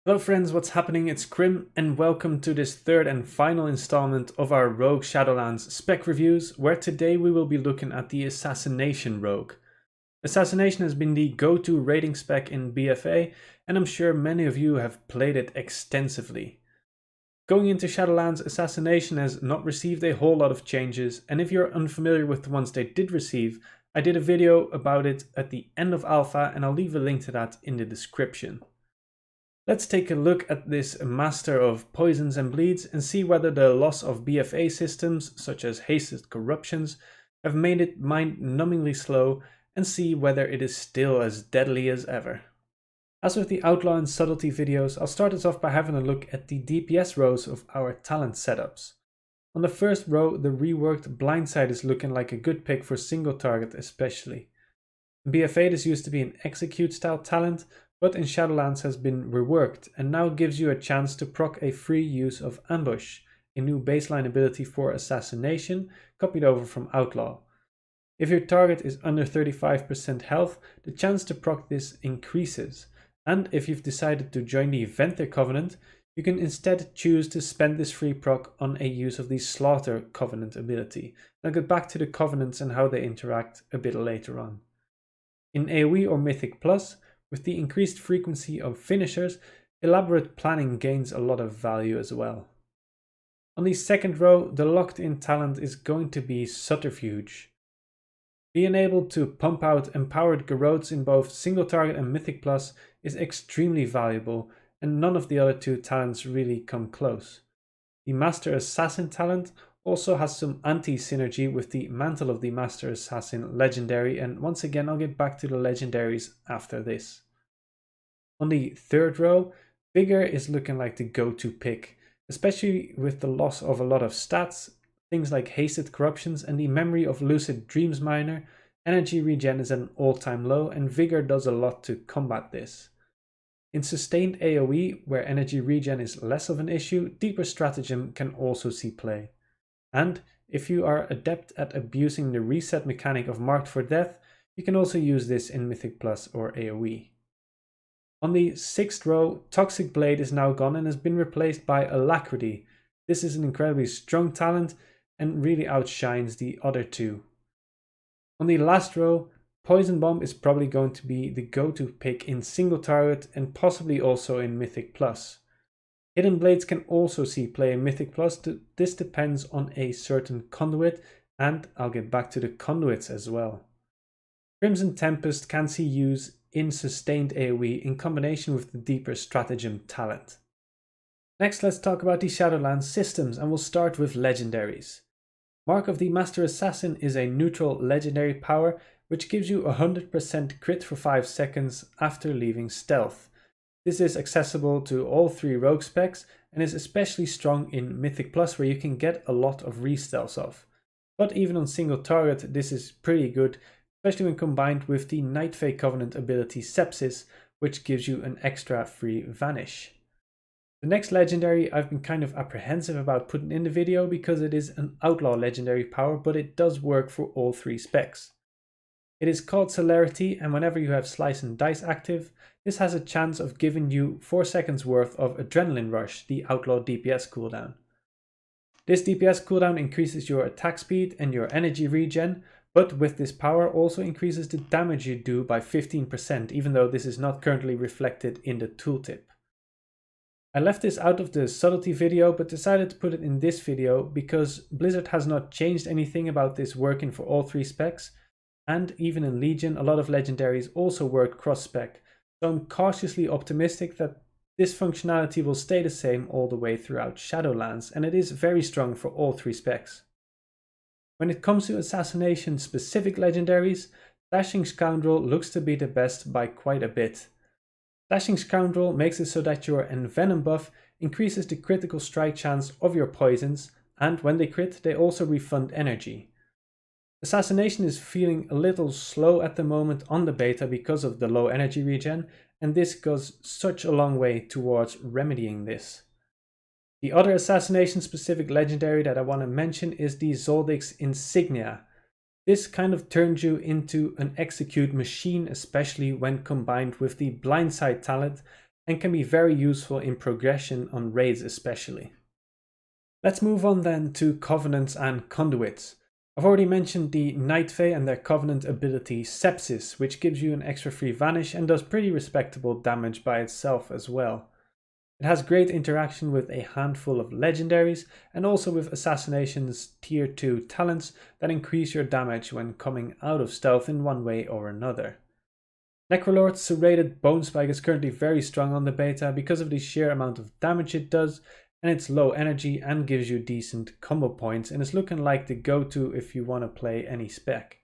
Hello friends, what's happening? It's Crim and welcome to this third and final installment of our Rogue Shadowlands spec reviews, where today we will be looking at the Assassination Rogue. Assassination has been the go-to raiding spec in BFA, and I'm sure many of you have played it extensively. Going into Shadowlands, Assassination has not received a whole lot of changes, and if you're unfamiliar with the ones they did receive, I did a video about it at the end of Alpha, and I'll leave a link to that in the description. Let's take a look at this Master of Poisons and Bleeds and see whether the loss of BFA systems, such as hasted corruptions, have made it mind-numbingly slow, and see whether it is still as deadly as ever. As with the Outlaw and Subtlety videos, I'll start us off by having a look at the DPS rows of our talent setups. On the first row, the reworked blindside is looking like a good pick for single target especially. In BFA this used to be an execute style talent, but in Shadowlands has been reworked and now gives you a chance to proc a free use of Ambush, a new baseline ability for Assassination copied over from Outlaw. If your target is under 35% health, the chance to proc this increases, and if you've decided to join the Venter Covenant, you can instead choose to spend this free proc on a use of the Slaughter Covenant ability. I'll get back to the Covenants and how they interact a bit later on. In AoE or Mythic Plus, with the increased frequency of finishers, elaborate planning gains a lot of value as well. On the second row, the locked in talent is going to be Subterfuge. Being able to pump out empowered Garrotes in both single target and Mythic Plus is extremely valuable, and none of the other two talents really come close. The Master Assassin talent also has some anti-synergy with the Mantle of the Master Assassin legendary, and once again I'll get back to the legendaries after this. On the third row, Vigor is looking like the go-to pick, especially with the loss of a lot of stats, things like Hasted Corruptions and the Memory of Lucid Dreams Miner. Energy regen is at an all-time low, and Vigor does a lot to combat this. In sustained AoE, where energy regen is less of an issue, Deeper Stratagem can also see play. And if you are adept at abusing the reset mechanic of Marked for Death, you can also use this in Mythic Plus or AoE. On the sixth row, Toxic Blade is now gone and has been replaced by Alacrity. This is an incredibly strong talent and really outshines the other two. On the last row, Poison Bomb is probably going to be the go-to pick in single target and possibly also in Mythic Plus. Hidden Blades can also see play in Mythic Plus. This depends on a certain conduit, and I'll get back to the conduits as well. Crimson Tempest can see use in sustained AoE in combination with the Deeper Stratagem talent. Next, let's talk about the Shadowlands systems, and we'll start with Legendaries. Mark of the Master Assassin is a neutral legendary power which gives you 100% crit for 5 seconds after leaving stealth. This is accessible to all 3 rogue specs and is especially strong in Mythic Plus, where you can get a lot of re-stealths off. But even on single target this is pretty good, especially when combined with the Night Fae Covenant ability Sepsis, which gives you an extra free vanish. The next legendary I've been kind of apprehensive about putting in the video because it is an outlaw legendary power, but it does work for all 3 specs. It is called Celerity, and whenever you have Slice and Dice active, this has a chance of giving you 4 seconds worth of Adrenaline Rush, the Outlaw Dps Cooldown. This DPS cooldown increases your attack speed and your energy regen, but with this power also increases the damage you do by 15%, even though this is not currently reflected in the tooltip. I left this out of the Subtlety video, but decided to put it in this video because Blizzard has not changed anything about this working for all 3 specs, and even in Legion a lot of legendaries also work cross-spec, so I'm cautiously optimistic that this functionality will stay the same all the way throughout Shadowlands, and it is very strong for all 3 specs. When it comes to Assassination specific legendaries, Dashing Scoundrel looks to be the best by quite a bit. Dashing Scoundrel makes it so that your Envenom buff increases the critical strike chance of your poisons, and when they crit they also refund energy. Assassination is feeling a little slow at the moment on the beta because of the low energy regen, and this goes such a long way towards remedying this. The other Assassination specific legendary that I want to mention is the Zoldix Insignia. This kind of turns you into an execute machine, especially when combined with the blindside talent, and can be very useful in progression on raids especially. Let's move on then to Covenants and Conduits. I've already mentioned the Night Fae and their Covenant ability Sepsis, which gives you an extra free vanish and does pretty respectable damage by itself as well. It has great interaction with a handful of Legendaries and also with Assassination's tier 2 talents that increase your damage when coming out of stealth in one way or another. Necrolord's serrated bone spike is currently very strong on the beta because of the sheer amount of damage it does, and it's low energy and gives you decent combo points, and is looking like the go-to if you want to play any spec.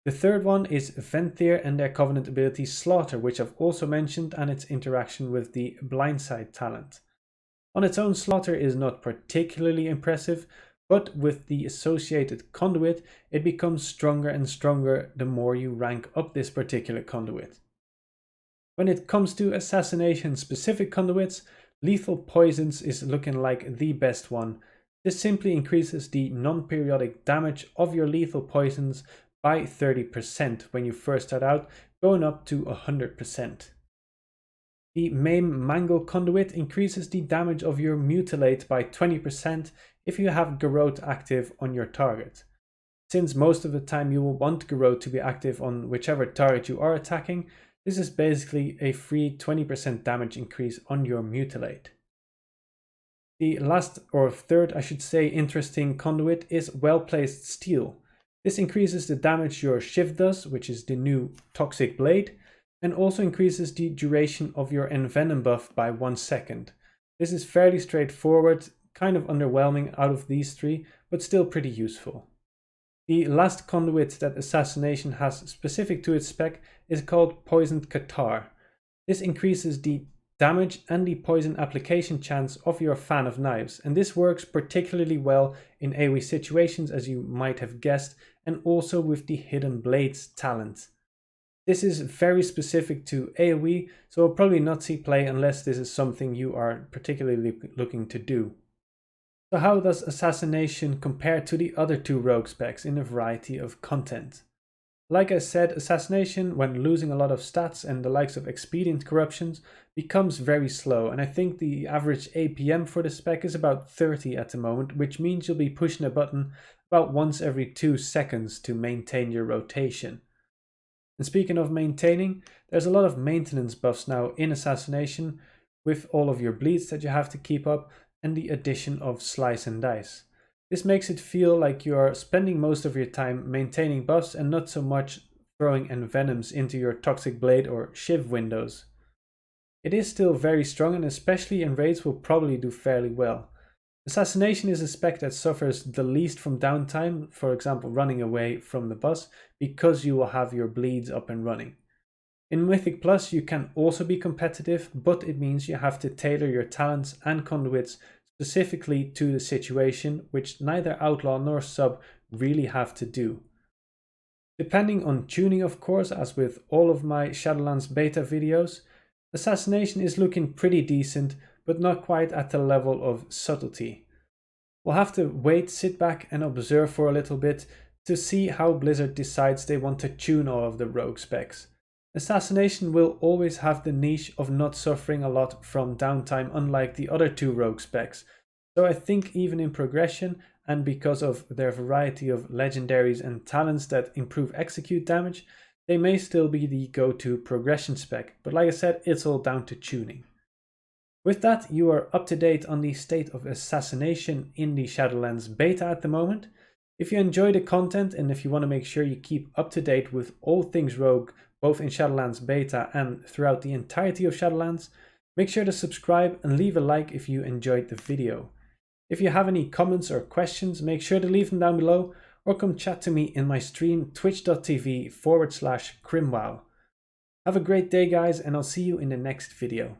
The third one is Venthyr and their Covenant ability Slaughter, which I've also mentioned, and its interaction with the Blindside talent. On its own, Slaughter is not particularly impressive, but with the associated Conduit, it becomes stronger and stronger the more you rank up this particular Conduit. When it comes to Assassination specific Conduits, Lethal Poisons is looking like the best one. This simply increases the non-periodic damage of your lethal poisons by 30% when you first start out, going up to 100%. The Maim Mangle Conduit increases the damage of your Mutilate by 20% if you have Garrote active on your target. Since most of the time you will want Garrote to be active on whichever target you are attacking, this is basically a free 20% damage increase on your Mutilate. The last, or third I should say, interesting Conduit is Well-Placed Steel. This increases the damage your Shiv does, which is the new Toxic Blade, and also increases the duration of your Envenom buff by 1 second. This is fairly straightforward, kind of underwhelming out of these three, but still pretty useful. The last Conduit that Assassination has specific to its spec is called Poisoned Qatar. This increases the damage and the poison application chance of your Fan of Knives, and this works particularly well in AoE situations, as you might have guessed, and also with the Hidden Blades talent. This is very specific to AoE, so we'll probably not see play unless this is something you are particularly looking to do. So how does Assassination compare to the other two rogue specs in a variety of content? Like I said, Assassination, when losing a lot of stats and the likes of Expedient Corruptions, becomes very slow, and I think the average APM for the spec is about 30 at the moment, which means you'll be pushing a button about once every 2 seconds to maintain your rotation. And speaking of maintaining, there's a lot of maintenance buffs now in Assassination, with all of your bleeds that you have to keep up, and the addition of Slice and Dice. This makes it feel like you are spending most of your time maintaining buffs and not so much throwing envenoms into your Toxic Blade or Shiv windows. It is still very strong, and especially in raids will probably do fairly well. Assassination is a spec that suffers the least from downtime, for example running away from the boss, because you will have your bleeds up and running. In Mythic Plus you can also be competitive, but it means you have to tailor your talents and conduits specifically to the situation, which neither Outlaw nor Sub really have to do. Depending on tuning, of course, as with all of my Shadowlands Beta videos, Assassination is looking pretty decent, but not quite at the level of subtlety. We'll have to wait, sit back and observe for a little bit to see how Blizzard decides they want to tune all of the rogue specs. Assassination will always have the niche of not suffering a lot from downtime, unlike the other two rogue specs. So I think even in progression, and because of their variety of legendaries and talents that improve execute damage, they may still be the go-to progression spec, but like I said, it's all down to tuning. With that, you are up to date on the state of Assassination in the Shadowlands Beta at the moment. If you enjoy the content and if you want to make sure you keep up to date with all things rogue, both in Shadowlands Beta and throughout the entirety of Shadowlands, make sure to subscribe and leave a like if you enjoyed the video. If you have any comments or questions, make sure to leave them down below, or come chat to me in my stream twitch.tv/crimwow. Have a great day guys, and I'll see you in the next video.